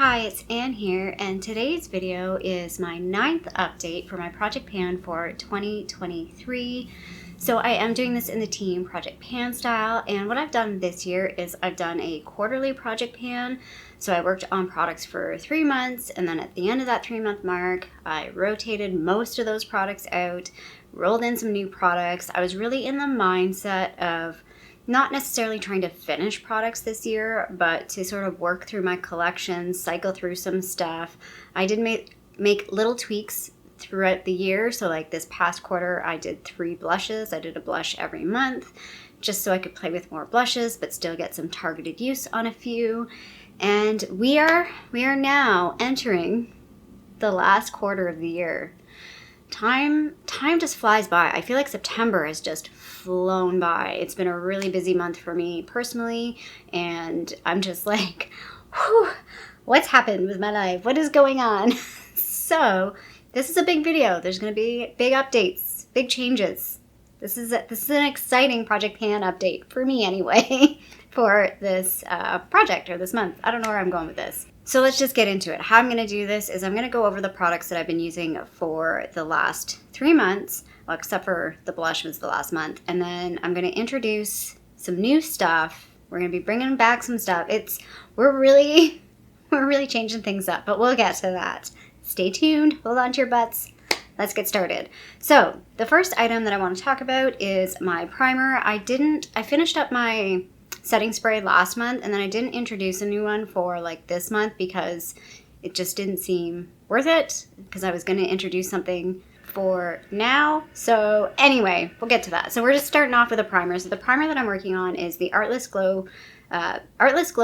Hi, it's Anne here, and today's video is my 9th update for my project pan for 2023. So I am doing this in the team project pan style, and what I've done this year is I've done a quarterly project pan. So I worked on products for 3 months, and then at the end of that 3-month mark, I rotated most of those products out, rolled in some new products. I was really in the mindset of not necessarily trying to finish products this year, but to sort of work through my collection, cycle through some stuff. I did make little tweaks throughout the year. So like this past quarter, I did 3 blushes. I did a blush every month just so I could play with more blushes, but still get some targeted use on a few. And we are now entering the last quarter of the year. Time just flies by. I feel like September has just flown by. It's been a really busy month for me personally, and I'm just like, whew, what's happened with my life? What is going on? So this is a big video. There's going to be big updates, big changes. This is an exciting Project Pan update for me anyway, for this project or this month. I don't know where I'm going with this. So let's just get into it. How I'm going to do this is I'm going to go over the products that I've been using for the last 3 months, well, except for the blush was the last month. And then I'm going to introduce some new stuff. We're going to be bringing back some stuff. We're really changing things up, but we'll get to that. Stay tuned. Hold on to your butts. Let's get started. So the first item that I want to talk about is my primer. I finished up my setting spray last month, and then I didn't introduce a new one for like this month because it just didn't seem worth it, because I was going to introduce something for now. So anyway, we'll get to that. So we're just starting off with a primer. So the primer that I'm working on is the Artless Glow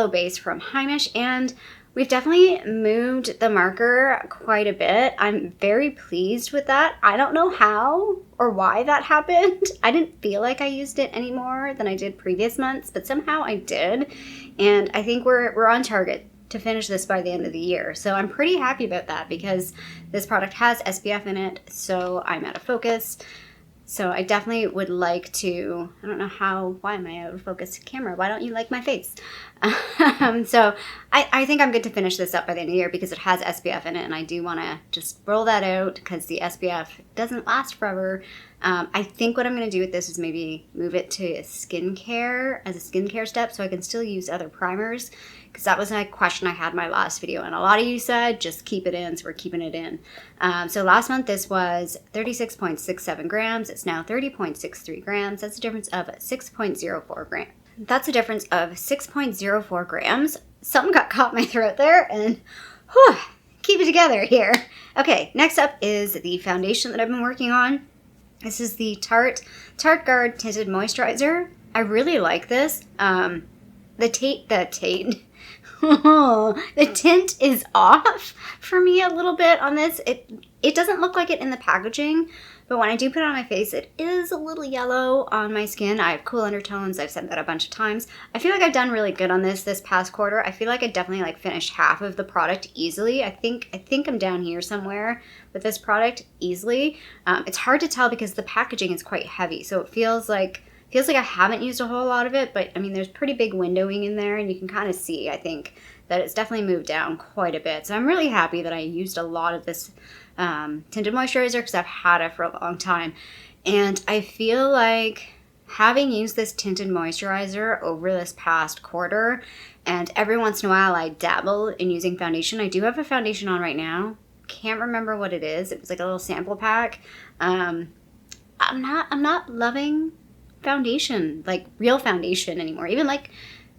Base from Heimish, and we've definitely moved the marker quite a bit. I'm very pleased with that. I don't know how or why that happened. I didn't feel like I used it any more than I did previous months, but somehow I did. And I think we're on target to finish this by the end of the year. So I'm pretty happy about that because this product has SPF in it, so I'm out of focus. So I definitely would like to, I don't know why am I out of focus camera? Why don't you like my face? So I think I'm good to finish this up by the end of the year because it has SPF in it, and I do want to just roll that out because the SPF doesn't last forever. I think what I'm going to do with this is maybe move it to skincare as a skincare step so I can still use other primers, because that was a question I had in my last video, and a lot of you said just keep it in, so we're keeping it in. So last month this was 36.67 grams. It's now 30.63 grams. That's a difference of 6.04 grams. That's a difference of 6.04 grams. Something got caught in my throat there, and whew, keep it together here. Okay, next up is the foundation that I've been working on. This is the TarteGuard Tinted Moisturizer. I really like this. The tint is off for me a little bit on this. It doesn't look like it in the packaging, but when I do put it on my face, it is a little yellow on my skin. I have cool undertones. I've said that a bunch of times. I feel like I've done really good on this past quarter. I feel like I definitely finished half of the product easily. I think I'm down here somewhere with this product easily. It's hard to tell because the packaging is quite heavy, so it feels like I haven't used a whole lot of it, but I mean, there's pretty big windowing in there, and you can kind of see, I think, that it's definitely moved down quite a bit. So I'm really happy that I used a lot of this tinted moisturizer because I've had it for a long time. And I feel like having used this tinted moisturizer over this past quarter, and every once in a while I dabble in using foundation. I do have a foundation on right now. Can't remember what it is. It was like a little sample pack. I'm not loving foundation, like real foundation anymore. Even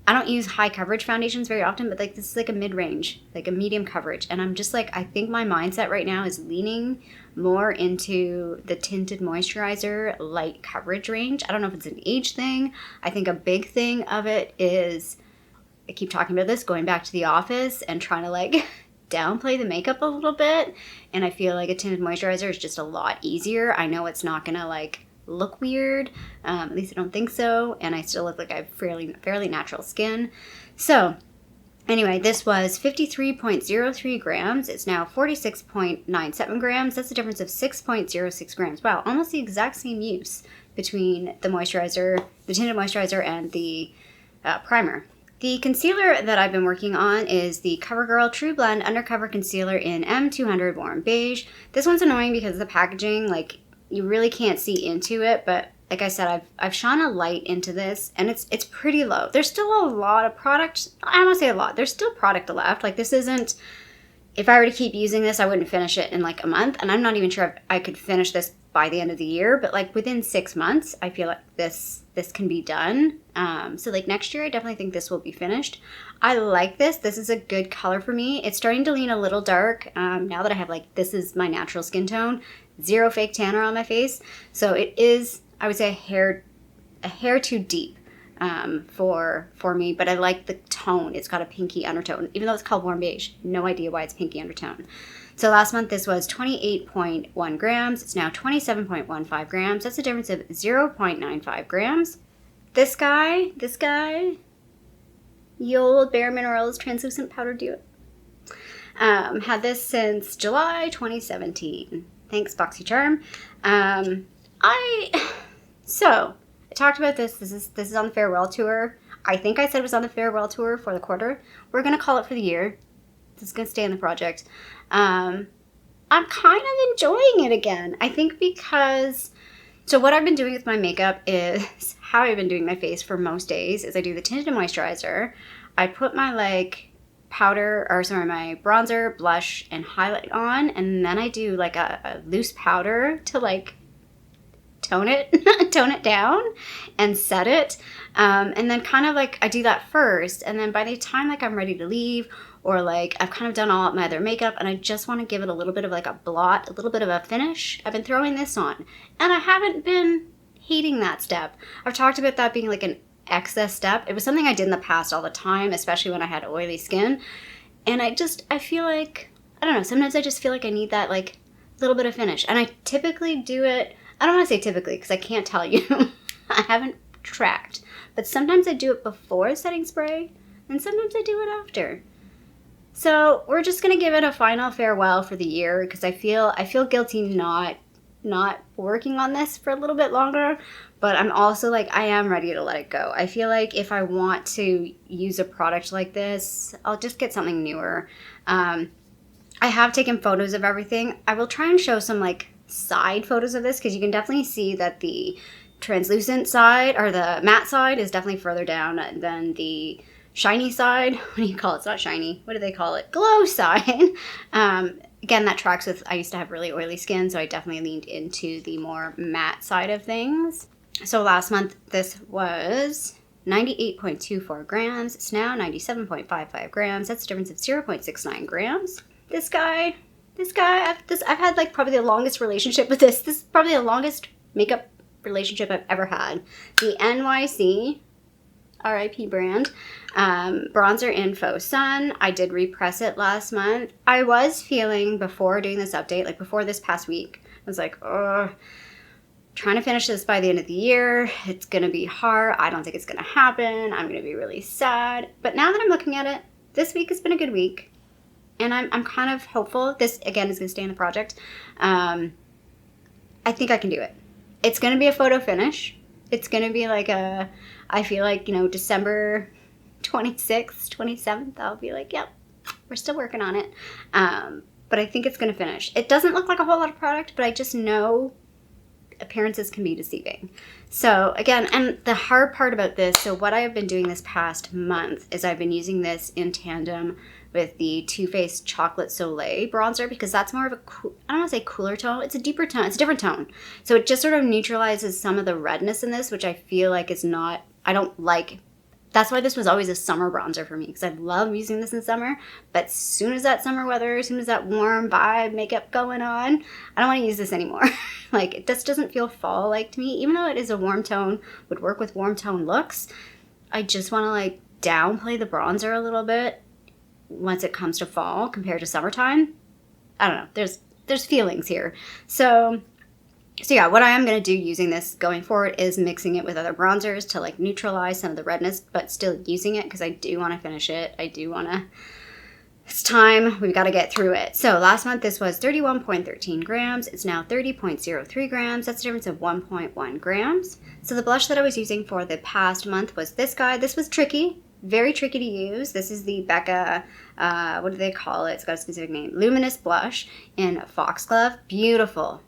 I don't use high coverage foundations very often, but this is like a mid-range, like a medium coverage. And I'm just I think my mindset right now is leaning more into the tinted moisturizer light coverage range. I don't know if it's an age thing. I think a big thing of it is, I keep talking about this, going back to the office and trying to downplay the makeup a little bit. And I feel like a tinted moisturizer is just a lot easier. I know it's not gonna look weird, at least I don't think so, and I still look like I have fairly natural skin. So anyway, this was 53.03 grams. It's now 46.97 grams. That's a difference of 6.06 grams. Wow, almost the exact same use between the tinted moisturizer and the primer. The concealer that I've been working on is the Covergirl Trublend Undercover Concealer in M200 Warm Beige. This one's annoying because of the packaging, like you really can't see into it, but like I said, I've shone a light into this and it's pretty low. There's still a lot of product. I don't want to say a lot. There's still product left. Like this isn't, if I were to keep using this, I wouldn't finish it in like a month. And I'm not even sure if I could finish this by the end of the year, but like within 6 months, I feel like this can be done. So like next year, I definitely think this will be finished. I like this. This is a good color for me. It's starting to lean a little dark now that I have like, this is my natural skin tone, zero fake tanner on my face. So it is, I would say a hair too deep for me, but I like the tone. It's got a pinky undertone, even though it's called warm beige. No idea why it's pinky undertone. So last month this was 28.1 grams. It's now 27.15 grams. That's a difference of 0.95 grams. This guy, the old bareMinerals translucent powder dew. Had this since July 2017. Thanks, BoxyCharm. So I talked about this. This is on the farewell tour. I think I said it was on the farewell tour for the quarter. We're gonna call it for the year. This is gonna stay in the project. I'm kind of enjoying it again. I think because, so what I've been doing with my makeup is, how I've been doing my face for most days is I do the tinted moisturizer. I put my like powder, or sorry, my bronzer, blush, and highlight on, and then I do like a loose powder to like tone it down and set it. And then kind of like I do that first, and then by the time like I'm ready to leave, or like I've kind of done all my other makeup and I just want to give it a little bit of like a blot, a little bit of a finish, I've been throwing this on. And I haven't been hating that step. I've talked about that being like an excess step. It was something I did in the past all the time, especially when I had oily skin. And I feel like, I don't know, sometimes I just feel like I need that like little bit of finish. And I typically do it, I don't want to say typically because I can't tell you. I haven't tracked. But sometimes I do it before setting spray and sometimes I do it after. So we're just going to give it a final farewell for the year because I feel guilty not working on this for a little bit longer, but I'm also like, I am ready to let it go. I feel like if I want to use a product like this, I'll just get something newer. I have taken photos of everything. I will try and show some like side photos of this because you can definitely see that the translucent side or the matte side is definitely further down than the shiny side. What do you call it? It's not shiny. What do they call it? Glow side. Again, that tracks with, I used to have really oily skin, so I definitely leaned into the more matte side of things. So last month, this was 98.24 grams. It's now 97.55 grams. That's a difference of 0.69 grams. This guy, I've had like probably the longest relationship with this. This is probably the longest makeup relationship I've ever had. The NYC RIP brand bronzer in Faux Sun. I did repress it last month. I was feeling before doing this update, like before this past week, I was like, oh, trying to finish this by the end of the year. It's gonna be hard. I don't think it's gonna happen. I'm gonna be really sad. But now that I'm looking at it, this week has been a good week, and I'm kind of hopeful. This again is gonna stay in the project. I think I can do it. It's gonna be a photo finish. It's gonna be like a, I feel like, you know, December 26th, 27th, I'll be like, yep, we're still working on it. But I think it's going to finish. It doesn't look like a whole lot of product, but I just know appearances can be deceiving. So again, and the hard part about this, so what I've been doing this past month is I've been using this in tandem with the Too Faced Chocolate Soleil bronzer because that's more of a, I don't want to say cooler tone. It's a deeper tone. It's a different tone. So it just sort of neutralizes some of the redness in this, which I feel like is not, I don't like. That's why this was always a summer bronzer for me because I love using this in summer. But as soon as that summer weather, as soon as that warm vibe makeup going on, I don't want to use this anymore. Like, this doesn't feel fall-like to me. Even though it is a warm tone, would work with warm tone looks, I just want to like downplay the bronzer a little bit once it comes to fall compared to summertime. I don't know. There's feelings here. So yeah, what I am going to do using this going forward is mixing it with other bronzers to like neutralize some of the redness, but still using it because I do want to finish it. I do want to, it's time. We've got to get through it. So last month, this was 31.13 grams. It's now 30.03 grams. That's a difference of 1.1 grams. So the blush that I was using for the past month was this guy. This was tricky. Very tricky to use. This is the Becca, what do they call it? It's got a specific name. Luminous Blush in Foxglove. Beautiful.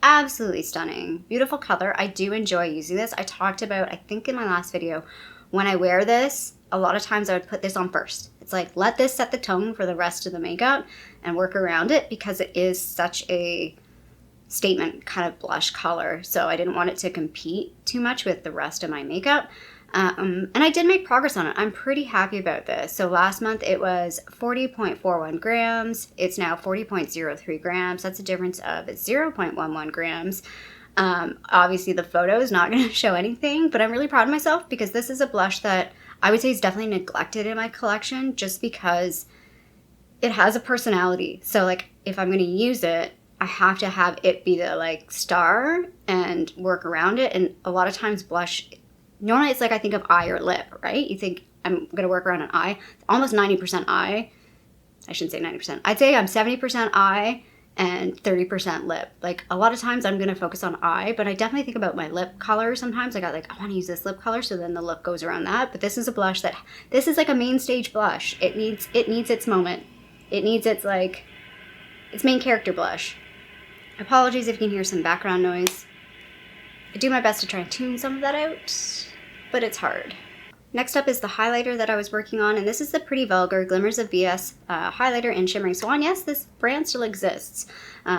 Absolutely stunning. Beautiful color. I do enjoy using this. I talked about, I think in my last video, when I wear this, a lot of times I would put this on first. It's like, let this set the tone for the rest of the makeup and work around it because it is such a statement kind of blush color. So I didn't want it to compete too much with the rest of my makeup. And I did make progress on it. I'm pretty happy about this. So last month it was 40.41 grams. It's now 40.03 grams. That's a difference of 0.11 grams. Obviously the photo is not going to show anything, but I'm really proud of myself because this is a blush that I would say is definitely neglected in my collection just because it has a personality. So like if I'm going to use it, I have to have it be the like star and work around it. And a lot of times blush, normally it's like I think of eye or lip, right? You think I'm going to work around an eye. It's almost 90% eye. I shouldn't say 90%. I'd say I'm 70% eye and 30% lip. Like a lot of times I'm going to focus on eye, but I definitely think about my lip color sometimes. I want to use this lip color, so then the lip goes around that. But this is a blush that, this is like a main stage blush. It needs its moment. It needs its main character blush. Apologies if you can hear some background noise. I do my best to try and tune some of that out, but it's hard. Next up is the highlighter that I was working on, and this is the Pretty Vulgar Glimmers of BS highlighter in Shimmering Swan. Yes, this brand still exists,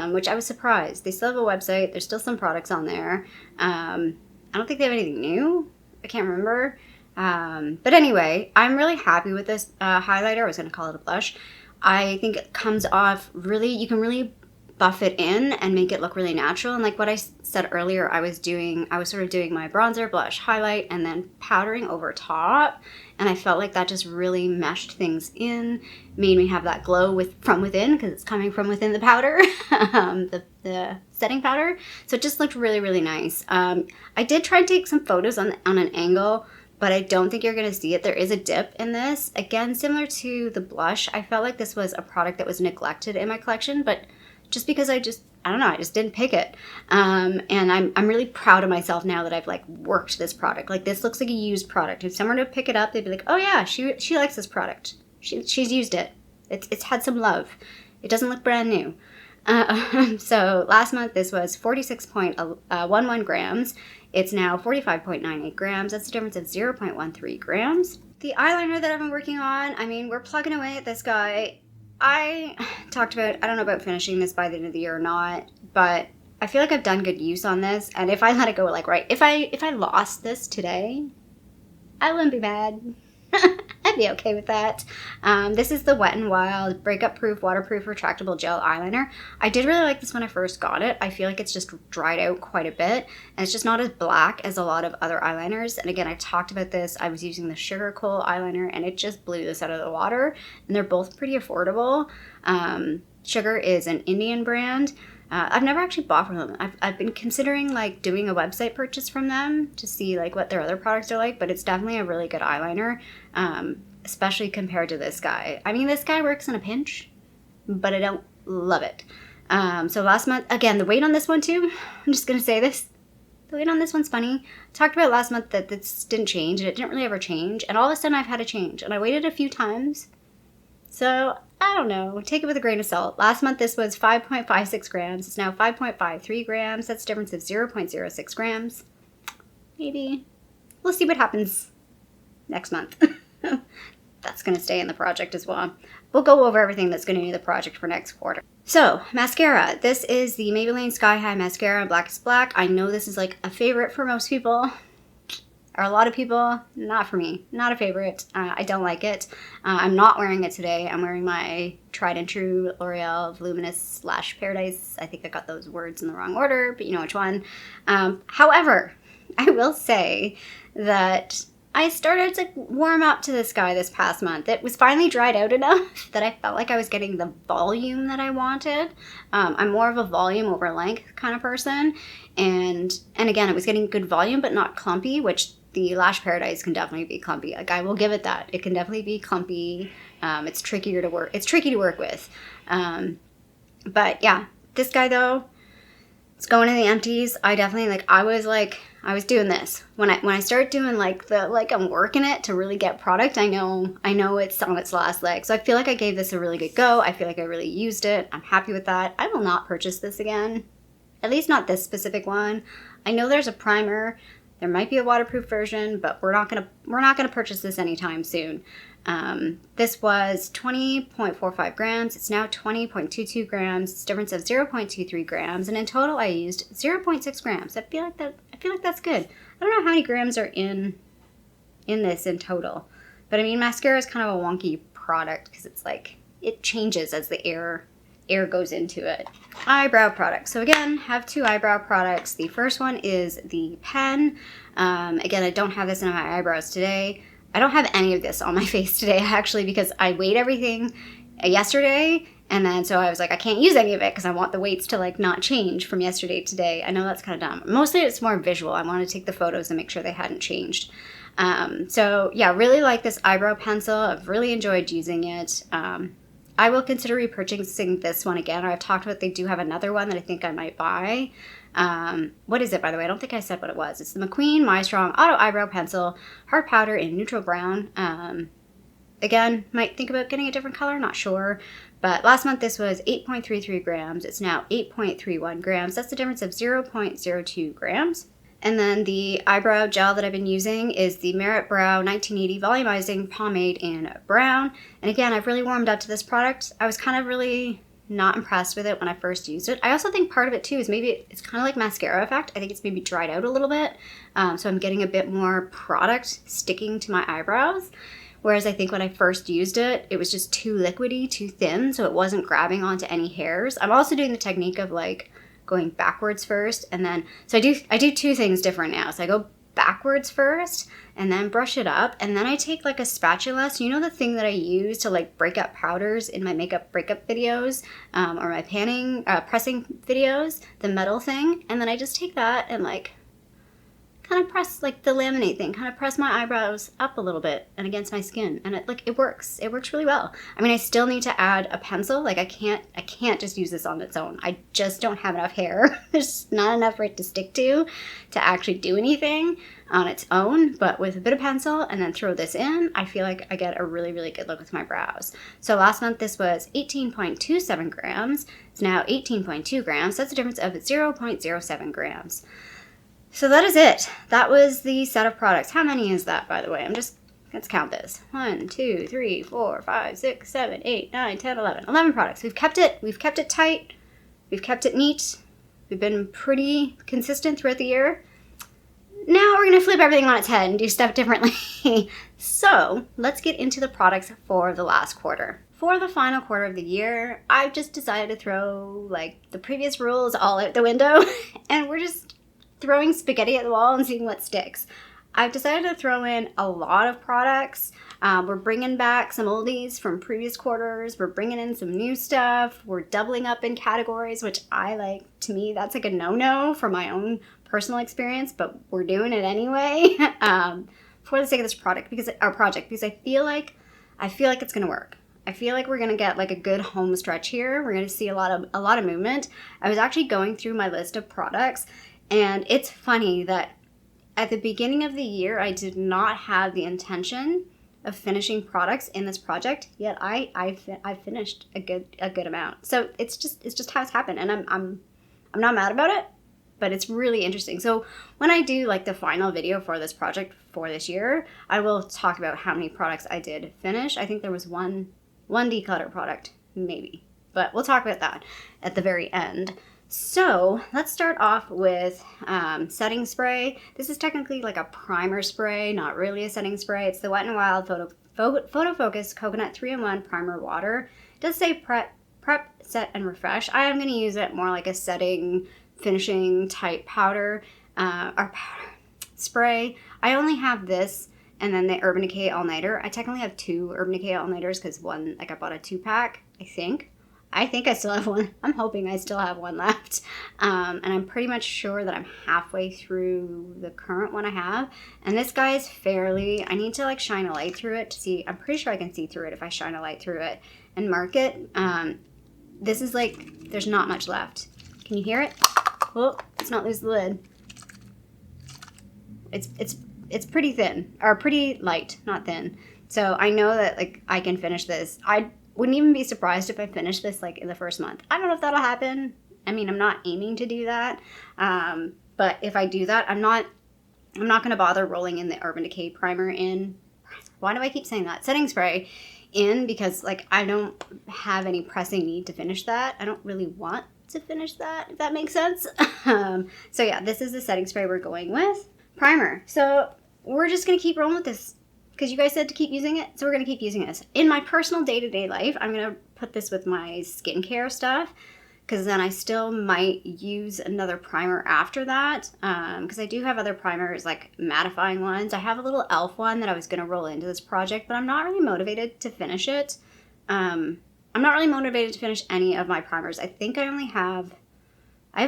which I was surprised. They still have a website. There's still some products on there. I don't think they have anything new. I can't remember. But anyway, I'm really happy with this highlighter. I was going to call it a blush. I think it comes off really, you can really buff it in and make it look really natural. And like what I said earlier, I was sort of doing my bronzer, blush, highlight, and then powdering over top. And I felt like that just really meshed things in, made me have that glow from within because it's coming from within the powder, the setting powder. So it just looked really, really nice. I did try and take some photos on an angle, but I don't think you're going to see it. There is a dip in this. Again, similar to the blush, I felt like this was a product that was neglected in my collection, but just because I just didn't pick it. And I'm really proud of myself now that I've like worked this product. Like this looks like a used product. If someone were to pick it up, they'd be like, oh yeah, she likes this product. She's used it. It's had some love. It doesn't look brand new. So last month this was 46.11 grams. It's now 45.98 grams. That's a difference of 0.13 grams. The eyeliner that I've been working on, I mean, we're plugging away at this guy. I talked about, I don't know about finishing this by the end of the year or not, but I feel like I've done good use on this. And if I let it go, like, right, if I lost this today, I wouldn't be mad. I'd be okay with that. This is the Wet n Wild Breakup Proof Waterproof Retractable Gel Eyeliner. I did really like this when I first got it. I feel like it's just dried out quite a bit, and it's just not as black as a lot of other eyeliners. And again, I talked about this. I was using the Sugar Coal eyeliner, and it just blew this out of the water. And they're both pretty affordable. Sugar is an Indian brand. I've never actually bought from them. I've been considering like doing a website purchase from them to see like what their other products are like, but it's definitely a really good eyeliner, especially compared to this guy. I mean, this guy works in a pinch, but I don't love it. So last month, again, the weight on this one too, I'm just going to say this. The weight on this one's funny. I talked about last month that this didn't change, and it didn't really ever change, and all of a sudden I've had a change, and I waited a few times. So, I don't know. Take it with a grain of salt. Last month, this was 5.56 grams. It's now 5.53 grams. That's a difference of 0.06 grams. Maybe. We'll see what happens next month. That's going to stay in the project as well. We'll go over everything that's going to be in the project for next quarter. So, mascara. This is the Maybelline Sky High Mascara in Blackest Black. I know this is like a favorite for most people. Or a lot of people, not for me. Not a favorite. I don't like it. I'm not wearing it today. I'm wearing my tried and true L'Oreal Voluminous / Paradise. I think I got those words in the wrong order, but you know which one. However, I will say that I started to warm up to this guy this past month. It was finally dried out enough that I felt like I was getting the volume that I wanted. I'm more of a volume over length kind of person. And again, it was getting good volume, but not clumpy, which the Lash Paradise can definitely be clumpy. Like, I will give it that. It can definitely be clumpy. It's trickier to work. It's tricky to work with. But yeah, this guy though, It's going in the empties. I definitely I was doing this when I start doing I'm working it to really get product. I know it's on its last leg. So I feel like I gave this a really good go. I feel like I really used it. I'm happy with that. I will not purchase this again. At least not this specific one. I know there's a primer. There might be a waterproof version, but we're not gonna purchase this anytime soon. This was 20.45 grams. It's now 20.22 grams. It's a difference of 0.23 grams, and in total I used 0.6 grams. I feel like that's good. I don't know how many grams are in this in total, but I mean, mascara is kind of a wonky product because it's it changes as the air goes into it. Eyebrow products. So again, have two eyebrow products. The first one is the pen. Again, I don't have this in my eyebrows today. I don't have any of this on my face today, actually, because I weighed everything yesterday, and then so I was like, I can't use any of it because I want the weights to not change from yesterday to today. I know that's kind of dumb. Mostly it's more visual. I want to take the photos and make sure they hadn't changed. So yeah, really like this eyebrow pencil. I've really enjoyed using it. I will consider repurchasing this one again, or I've talked about they do have another one that I think I might buy. What is it, by the way? I don't think I said what it was. It's the MacQueen My Strong Auto Eyebrow Pencil, hard powder in neutral brown. Again, might think about getting a different color, not sure. But last month this was 8.33 grams. It's now 8.31 grams. That's the difference of 0.02 grams. And then the eyebrow gel that I've been using is the Merit Brow 1980 Volumizing Pomade in brown. And again, I've really warmed up to this product. I was kind of really not impressed with it when I first used it. I also think part of it too is maybe it's kind of like mascara effect. I think it's maybe dried out a little bit. So I'm getting a bit more product sticking to my eyebrows. Whereas I think when I first used it, it was just too liquidy, too thin, so it wasn't grabbing onto any hairs. I'm also doing the technique of going backwards first, and then, so I do two things different now. So I go backwards first, and then brush it up, and then I take a spatula. So you know the thing that I use to break up powders in my makeup breakup videos, or my pressing videos, the metal thing, and then I just take that and kind of press the laminate thing, kind of press my eyebrows up a little bit and against my skin, and it works really well. I mean, I still need to add a pencil. I can't just use this on its own. I just don't have enough hair. There's not enough for it to stick to actually do anything on its own, but with a bit of pencil and then throw this in, I feel like I get a really, really good look with my brows. So last month this was 18.27 grams. It's now 18.2 grams. That's a difference of 0.07 grams. So that is it. That was the set of products. How many is that, by the way? Let's count this. 1, 2, 3, 4, 5, 6, 7, 8, 9, 10, 11. 11 products. We've kept it tight. We've kept it neat. We've been pretty consistent throughout the year. Now we're going to flip everything on its head and do stuff differently. So let's get into the products for the last quarter. For the final quarter of the year, I've just decided to throw the previous rules all out the window, and we're just throwing spaghetti at the wall and seeing what sticks. I've decided to throw in a lot of products. We're bringing back some oldies from previous quarters. We're bringing in some new stuff. We're doubling up in categories, which I like. To me, that's a no-no for my own personal experience, but we're doing it anyway for the sake of this project because I feel like it's gonna work. I feel like we're gonna get a good home stretch here. We're gonna see a lot of movement. I was actually going through my list of products. And it's funny that at the beginning of the year, I did not have the intention of finishing products in this project, yet I finished a good amount. So it's just how it's happened, and I'm not mad about it, but it's really interesting. So when I do the final video for this project for this year, I will talk about how many products I did finish. I think there was one declutter product, maybe, but we'll talk about that at the very end. So let's start off with setting spray. This is technically a primer spray, not really a setting spray. It's the Wet n Wild Photo Focus Coconut 3-in-1 Primer Water. It does say prep, set, and refresh. I am going to use it more like a setting, finishing type powder or powder spray. I only have this and then the Urban Decay All Nighter. I technically have two Urban Decay All Nighters because one, I bought a 2-pack, I think I still have one. I'm hoping I still have one left. And I'm pretty much sure that I'm halfway through the current one I have. And this guy is I need to shine a light through it to see. I'm pretty sure I can see through it if I shine a light through it and mark it. This is there's not much left. Can you hear it? Oh, let's not lose the lid. It's pretty thin, or pretty light, not thin. So I know that like I can finish this. I wouldn't even be surprised if I finished this like in the first month. I don't know if that'll happen. I mean, I'm not aiming to do that. But if I do that, I'm not going to bother rolling in the Urban Decay primer in. Why do I keep saying that? Setting spray in, because like I don't have any pressing need to finish that. I don't really want to finish that, if that makes sense. So yeah, this is the setting spray we're going with. Primer. So we're just going to keep rolling with this because you guys said to keep using it. So we're going to keep using this. In my personal day-to-day life, I'm going to put this with my skincare stuff, because then I still might use another primer after that, because I do have other primers, like mattifying ones. I have a little e.l.f. one that I was going to roll into this project, but I'm not really motivated to finish it. I'm not really motivated to finish any of my primers. I think I have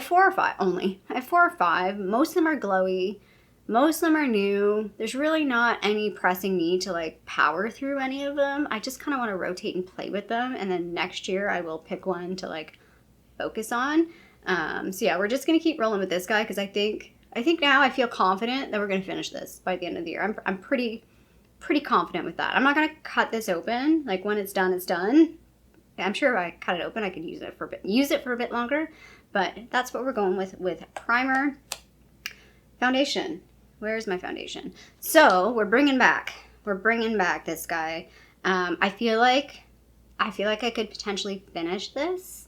4 or 5 only. I have 4 or 5. Most of them are glowy. Most of them are new. There's really not any pressing need to like power through any of them. I just kind of want to rotate and play with them, and then next year I will pick one to like focus on. So yeah, we're just gonna keep rolling with this guy, because I think now I feel confident that we're gonna finish this by the end of the year. I'm pretty confident with that. I'm not gonna cut this open. Like when it's done, it's done. I'm sure if I cut it open, I could use it for a bit longer. But that's what we're going with primer. Foundation. Where's my foundation? So we're bringing back this guy. I feel like I could potentially finish this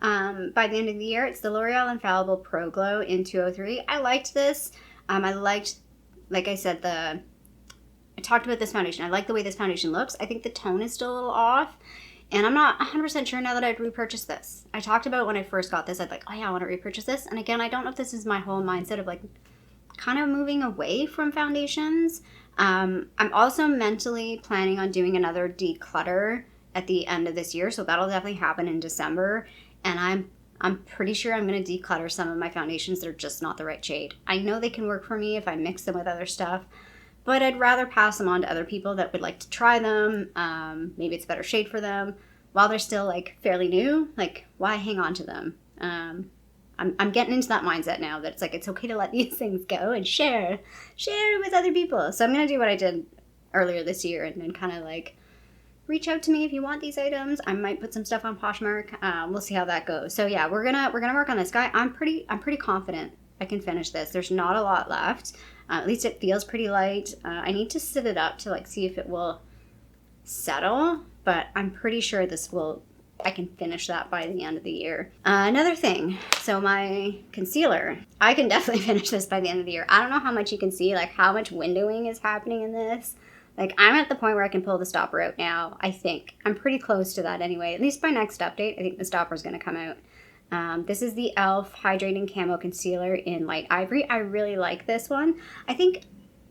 by the end of the year. It's the L'Oreal Infallible Pro Glow in 203. I liked this. I liked, like I said, I talked about this foundation. I like the way this foundation looks. I think the tone is still a little off, and I'm not 100% sure now that I'd repurchase this. I talked about when I first got this, I'd like, oh yeah, I want to repurchase this. And again, I don't know if this is my whole mindset of like kind of moving away from foundations. I'm also mentally planning on doing another declutter at the end of this year, so that'll definitely happen in December. And I'm pretty sure I'm going to declutter some of my foundations that are just not the right shade. I know they can work for me if I mix them with other stuff, but I'd rather pass them on to other people that would like to try them. Maybe it's a better shade for them while they're still like fairly new. Like, why hang on to them? I'm getting into that mindset now that it's like it's okay to let these things go and share with other people. So I'm going to do what I did earlier this year and then kind of like reach out to me if you want these items. I might put some stuff on Poshmark. We'll see how that goes. So yeah, we're gonna work on this guy. I'm pretty confident I can finish this. There's not a lot left. At least it feels pretty light. I need to sit it up to like see if it will settle, but I'm pretty sure I can finish that by the end of the year. Another thing, so my concealer, I can definitely finish this by the end of the year. I don't know how much you can see, like how much windowing is happening in this. Like I'm at the point where I can pull the stopper out now, I think. I'm pretty close to that anyway. At least by next update, I think the stopper is going to come out. This is the e.l.f. Hydrating Camo Concealer in Light Ivory. I really like this one. I think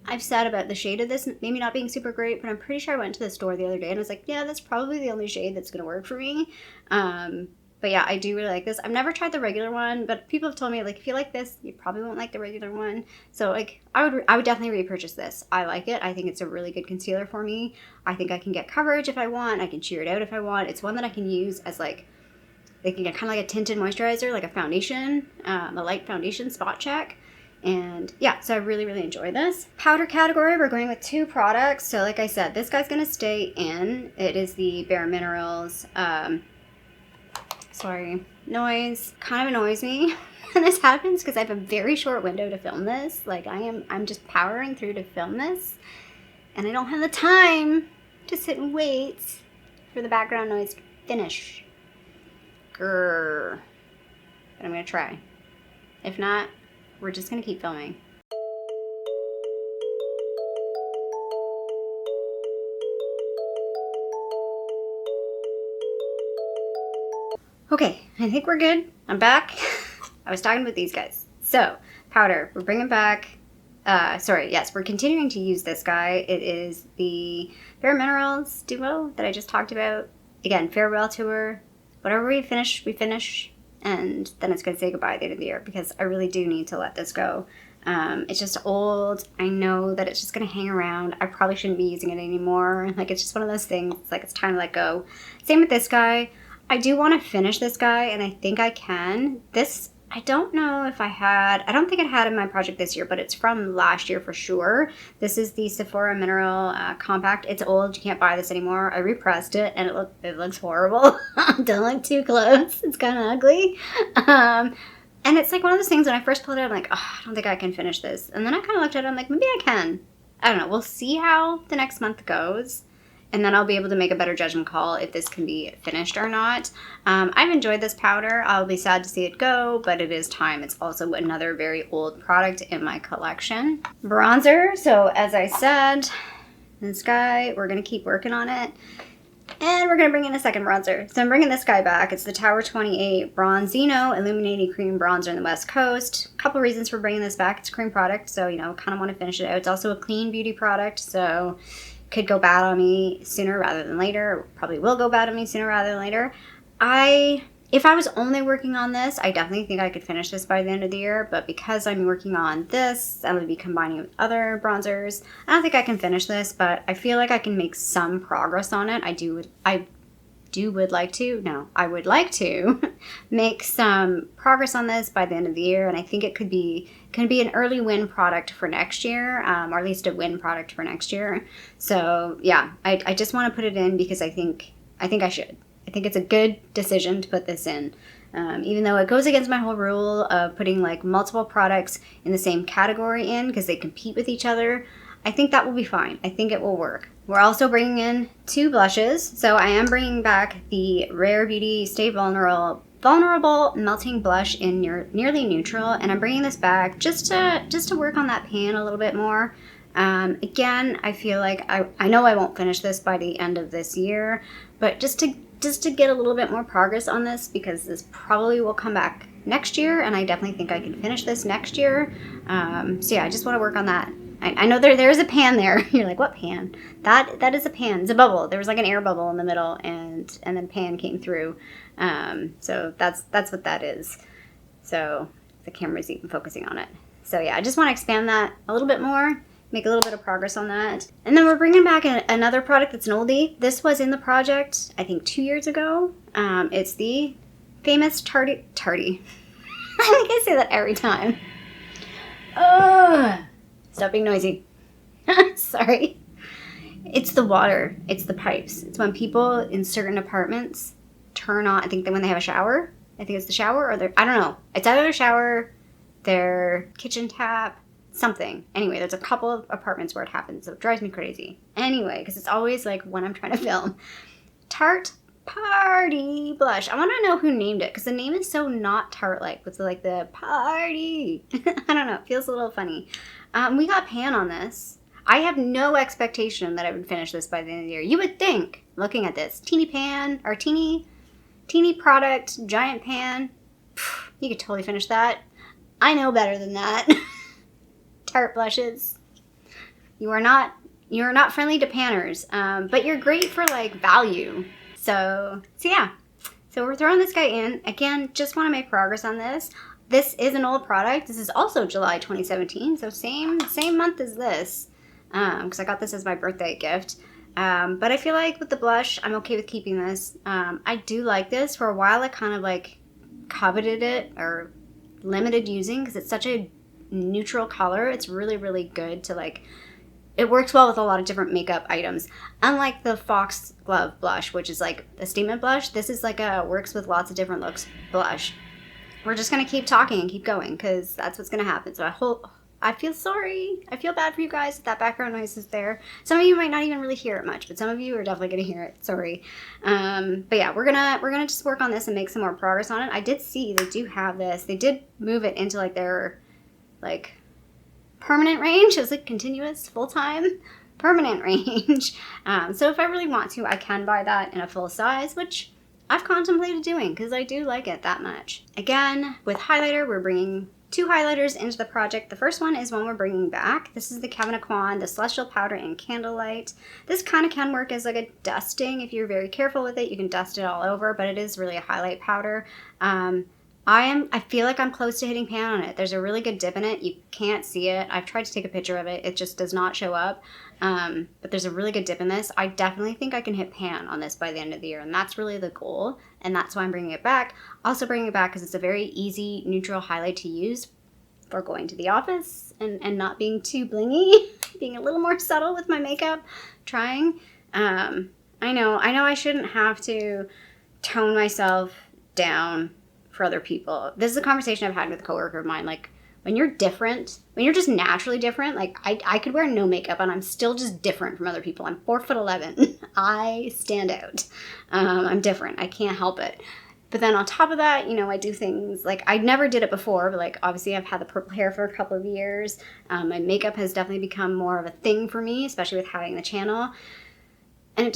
I've said about the shade of this maybe not being super great, but I'm pretty sure I went to the store the other day and I was like, yeah, that's probably the only shade that's going to work for me. But yeah, I do really like this. I've never tried the regular one, but people have told me, like, if you like this, you probably won't like the regular one. So, like, I would definitely repurchase this. I like it. I think it's a really good concealer for me. I think I can get coverage if I want. I can sheer it out if I want. It's one that I can use as, like, kind of like a tinted moisturizer, like a foundation, a light foundation spot check. And yeah, so I really, really enjoy this. Powder category, we're going with 2 products. So like I said, this guy's going to stay in. It is the bareMinerals. Sorry, noise kind of annoys me when this happens because I have a very short window to film this. Like I'm just powering through to film this, and I don't have the time to sit and wait for the background noise to finish. Grrr. But I'm gonna try. If not, we're just gonna keep filming. Okay, I think we're good. I'm back. I was talking about these guys. So, powder, we're bringing back, we're continuing to use this guy. It is the bareMinerals duo that I just talked about. Again, farewell tour. Whatever we finish, and then it's going to say goodbye at the end of the year because I really do need to let this go. It's just old. I know that it's just going to hang around. I probably shouldn't be using it anymore. Like, it's just one of those things. It's like, it's time to let go. Same with this guy. I do want to finish this guy, and I think I can. This I don't know if I don't think I had in my project this year, but it's from last year for sure. This is the Sephora Mineral Compact. It's old. You can't buy this anymore. I repressed it, and it looks horrible. Don't look too close. It's kind of ugly. And it's like one of those things when I first pulled it out, I'm like, oh, I don't think I can finish this. And then I kind of looked at it, I'm like, maybe I can. I don't know. We'll see how the next month goes. And then I'll be able to make a better judgment call if this can be finished or not. I've enjoyed this powder. I'll be sad to see it go, but it is time. It's also another very old product in my collection. Bronzer. So as I said, this guy, we're going to keep working on it. And we're going to bring in a second bronzer. So I'm bringing this guy back. It's the Tower 28 Bronzino Illuminating Cream Bronzer in the West Coast. A couple reasons for bringing this back. It's a cream product, so, you know, kind of want to finish it out. It's also a clean beauty product, so could go bad on me sooner rather than later. Probably will go bad on me sooner rather than later. If I was only working on this, I definitely think I could finish this by the end of the year, but because I'm working on this, I'm going to be combining it with other bronzers. I don't think I can finish this, but I feel like I can make some progress on it. I would like to make some progress on this by the end of the year, and I think it could be an early win product for next year, or at least a win product for next year. So yeah, I just want to put it in because I think I should. I think it's a good decision to put this in. Even though it goes against my whole rule of putting like multiple products in the same category in because they compete with each other, I think that will be fine. I think it will work. We're also bringing in 2 blushes. So I am bringing back the Rare Beauty Stay Vulnerable Melting Blush in Nearly Neutral, and I'm bringing this back just to work on that pan a little bit more. Again, I feel like I know I won't finish this by the end of this year, but just to get a little bit more progress on this, because this probably will come back next year, and I definitely think I can finish this next year. So yeah, I just want to work on that. I know there's a pan there. You're like, what pan? That is a pan. It's a bubble. There was like an air bubble in the middle, and then pan came through. So that's what that is. So the camera's even focusing on it. So yeah, I just want to expand that a little bit more, make a little bit of progress on that. And then we're bringing back another product that's an oldie. This was in the project, I think 2 years ago. It's the famous Tarte. I think I say that every time. Stop being noisy. Sorry. It's the water. It's the pipes. It's when people in certain apartments turn on, I think when they have a shower. I think it's the shower or I don't know. It's either their shower, their kitchen tap, something. Anyway, there's a couple of apartments where it happens, so it drives me crazy. Anyway, because it's always like when I'm trying to film. Tarte Party Blush. I want to know who named it, because the name is so not Tarte-like. It's like the party. I don't know. It feels a little funny. We got pan on this. I have no expectation that I would finish this by the end of the year. You would think, looking at this, teeny pan, or teeny product, giant pan, you could totally finish that. I know better than that. Tarte blushes. You're not friendly to panners, but you're great for like value. So yeah. So we're throwing this guy in. Again, just want to make progress on this. This is an old product. This is also July 2017, so same month as this, because I got this as my birthday gift. But I feel like with the blush, I'm okay with keeping this. I do like this. For a while, I kind of like coveted it or limited using because it's such a neutral color. It's really, really good to like, it works well with a lot of different makeup items. Unlike the Foxglove blush, which is like a statement blush, this is like a works with lots of different looks blush. We're just going to keep talking and keep going because that's what's going to happen. So I feel sorry. I feel bad for you guys if that background noise is there. Some of you might not even really hear it much, but some of you are definitely going to hear it. Sorry. But yeah, we're gonna just work on this and make some more progress on it. I did see they do have this. They did move it into like their like permanent range. It was like continuous, full-time, permanent range. So if I really want to, I can buy that in a full size, which I've contemplated doing because I do like it that much. Again, with highlighter, we're bringing 2 highlighters into the project. The first one is one we're bringing back. This is the Kevyn Aucoin, the Celestial Powder in Candlelight. This kind of can work as like a dusting. If you're very careful with it, you can dust it all over, but it is really a highlight powder. I feel like I'm close to hitting pan on it. There's a really good dip in it. You can't see it. I've tried to take a picture of it. It just does not show up. But there's a really good dip in this. I definitely think I can hit pan on this by the end of the year, and that's really the goal, and that's why I'm bringing it back. Also bringing it back because it's a very easy neutral highlight to use for going to the office and not being too blingy, being a little more subtle with my makeup, trying. I know I shouldn't have to tone myself down for other people. This is a conversation I've had with a coworker of mine. Like, when you're different, when you're just naturally different, like I could wear no makeup and I'm still just different from other people. I'm 4'11". I stand out. I'm different. I can't help it. But then on top of that, you know, I do things like I never did it before, but like obviously I've had the purple hair for a couple of years. My makeup has definitely become more of a thing for me, especially with having the channel. And it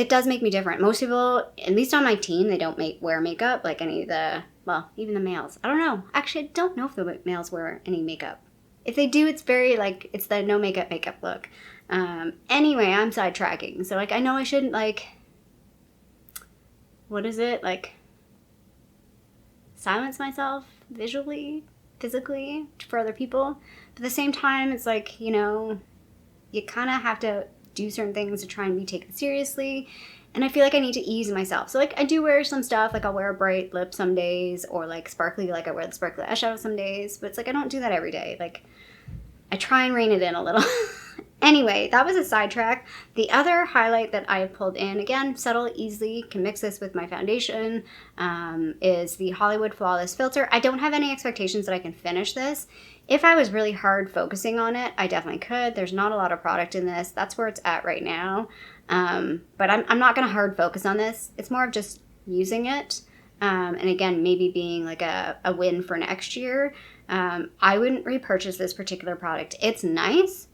does make me different. Most people, at least on my team, they don't wear makeup, like any of the, well, even the males. I don't know. Actually, I don't know if the males wear any makeup. If they do, it's very, like, it's the no makeup look. Anyway, I'm sidetracking. So, like, I know I shouldn't, like, what is it? Like, silence myself visually, physically, for other people. But at the same time, it's like, you know, you kind of have to do certain things to try and be taken seriously, and I feel like I need to ease myself. So like I do wear some stuff, like I'll wear a bright lip some days, or like sparkly, like I wear the sparkly eyeshadow some days, but it's like I don't do that every day. Like I try and rein it in a little. Anyway, that was a sidetrack. The other highlight that I have pulled in, again, subtle, easily, can mix this with my foundation, is the Hollywood Flawless Filter. I don't have any expectations that I can finish this. If I was really hard focusing on it, I definitely could. There's not a lot of product in this. That's where it's at right now. But I'm not going to hard focus on this. It's more of just using it. And again, maybe being like a win for next year. I wouldn't repurchase this particular product. It's nice.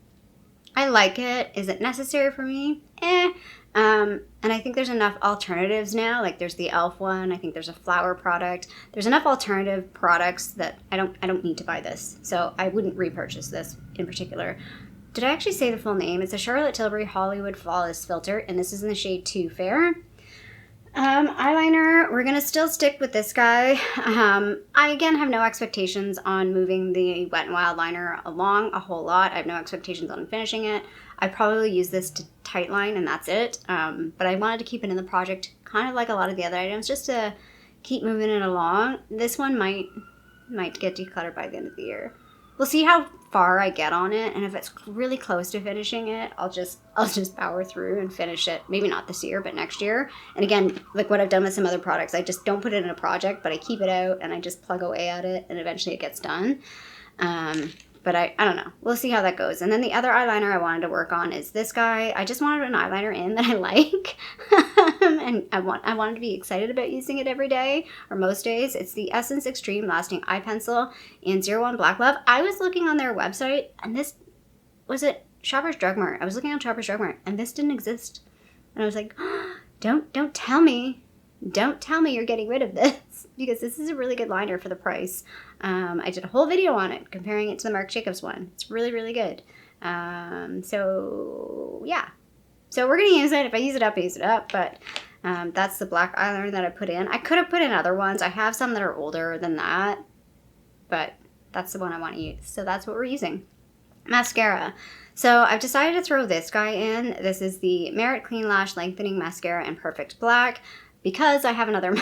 I like it. Is it necessary for me? And I think there's enough alternatives now. Like there's the e.l.f. one. I think there's a flower product. There's enough alternative products that I don't need to buy this. So I wouldn't repurchase this in particular. Did I actually say the full name? It's a Charlotte Tilbury Hollywood Flawless Filter, and this is in the shade Too Fair. Eyeliner, we're going to still stick with this guy. I, again, have no expectations on moving the Wet n Wild liner along a whole lot. I have no expectations on finishing it. I probably use this to tightline, and that's it. But I wanted to keep it in the project, kind of like a lot of the other items, just to keep moving it along. This one might get decluttered by the end of the year. We'll see how far I get on it, and if it's really close to finishing it, I'll just power through and finish it. Maybe not this year, but next year. And again, like what I've done with some other products, I just don't put it in a project, but I keep it out and I just plug away at it, and eventually it gets done. But I don't know. We'll see how that goes. And then the other eyeliner I wanted to work on is this guy. I just wanted an eyeliner in that I like. And I wanted to be excited about using it every day, or most days. It's the Essence Extreme Lasting Eye Pencil in 01 Black Love. I was looking on their website, and this, was it Shoppers Drug Mart? I was looking on Shoppers Drug Mart, and this didn't exist. And I was like, oh, don't tell me. Don't tell me you're getting rid of this, because this is a really good liner for the price. I did a whole video on it, comparing it to the Marc Jacobs one. It's really, really good. So, yeah. So we're going to use it. If I use it up, I use it up. But that's the black eyeliner that I put in. I could have put in other ones. I have some that are older than that. But that's the one I want to use. So that's what we're using. Mascara. So I've decided to throw this guy in. This is the Merit Clean Lash Lengthening Mascara in Perfect Black, because I have another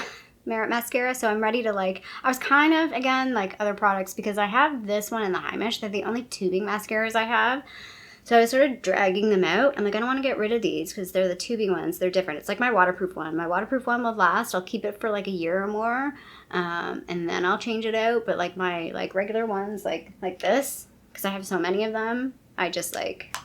Merit mascara, so I'm ready to, like, I was kind of, again, like other products, because I have this one and the Heimish. They're the only tubing mascaras I have. So I was sort of dragging them out. I'm like, I don't want to get rid of these because they're the tubing ones. They're different. It's like my waterproof one. My waterproof one will last. I'll keep it for like a year or more, and then I'll change it out. But like my regular ones, like this, because I have so many of them, I just like,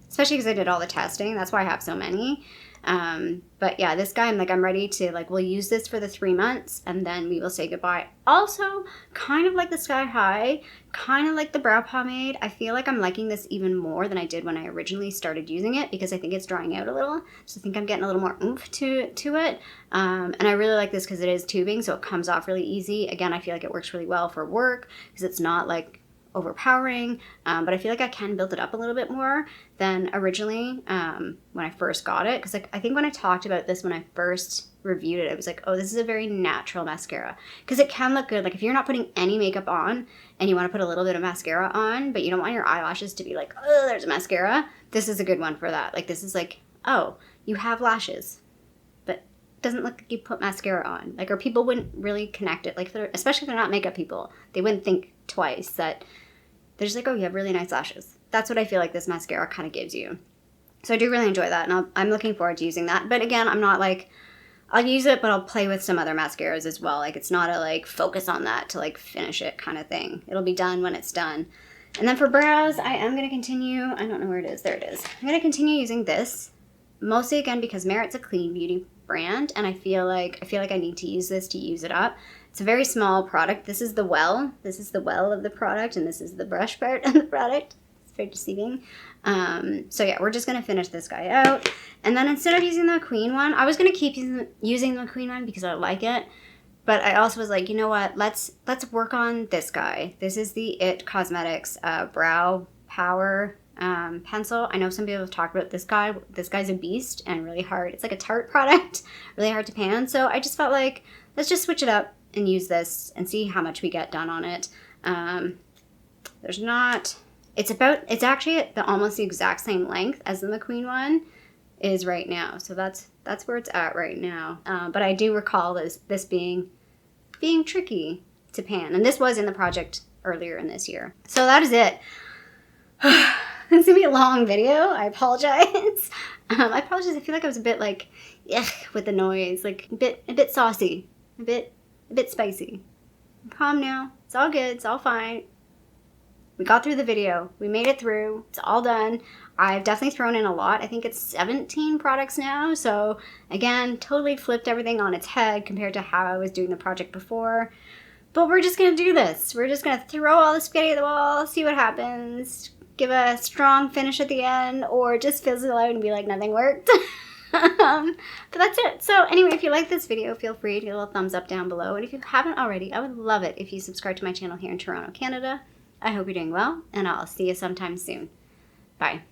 especially because I did all the testing. That's why I have so many. But yeah, this guy, I'm ready to, like, we'll use this for the 3 months and then we will say goodbye. Also, kind of like the Sky High, kind of like the brow pomade, I feel like I'm liking this even more than I did when I originally started using it, because I think it's drying out a little. So I think I'm getting a little more oomph to it. And I really like this because it is tubing, so it comes off really easy. Again, I feel like it works really well for work because it's not like overpowering, but I feel like I can build it up a little bit more than originally when I first got it. Because like, I think when I talked about this when I first reviewed it, I was like, oh, this is a very natural mascara. Because it can look good. Like if you're not putting any makeup on and you want to put a little bit of mascara on, but you don't want your eyelashes to be like, oh, there's a mascara, this is a good one for that. Like this is like, oh, you have lashes, but it doesn't look like you put mascara on. Like, or people wouldn't really connect it. Like, especially if they're not makeup people, they wouldn't think twice that they're just like, oh, you have really nice lashes. That's what I feel like this mascara kind of gives you. So I do really enjoy that, and I'm looking forward to using that. But again, I'm not like, I'll use it, but I'll play with some other mascaras as well. Like, it's not a like focus on that to like finish it kind of thing. It'll be done when it's done. And then for brows, I am going to continue, I don't know where it is, there it is. I'm going to continue using this, mostly again because Merit's a clean beauty brand, and I feel like I need to use this to use it up. It's a very small product. This is the well. This is the well of the product, and this is the brush part of the product. It's very deceiving. So yeah, we're just going to finish this guy out. And then instead of using the MacQueen one, I was going to keep using the MacQueen one because I like it. But I also was like, you know what? Let's work on this guy. This is the IT Cosmetics Brow Power pencil. I know some people have talked about this guy. This guy's a beast and really hard. It's like a Tarte product, really hard to pan. So I just felt like, let's just switch it up and use this and see how much we get done on it. It's actually almost the exact same length as the MacQueen one is right now. So that's where it's at right now. But I do recall this being tricky to pan. And this was in the project earlier in this year. So that is it. It's gonna be a long video. I apologize. I feel like I was a bit like, with the noise, like a bit saucy, a bit spicy. I'm calm now. It's all good. It's all fine. We got through the video. We made it through. It's all done. I've definitely thrown in a lot. I think it's 17 products now. So again, totally flipped everything on its head compared to how I was doing the project before. But we're just going to do this. We're just going to throw all the spaghetti at the wall, see what happens, give a strong finish at the end, or just fizzle out and be like, nothing worked. But that's it. So anyway, if you like this video, feel free to give a little thumbs up down below. And if you haven't already, I would love it if you subscribe to my channel here in Toronto, Canada. I hope you're doing well, and I'll see you sometime soon. Bye.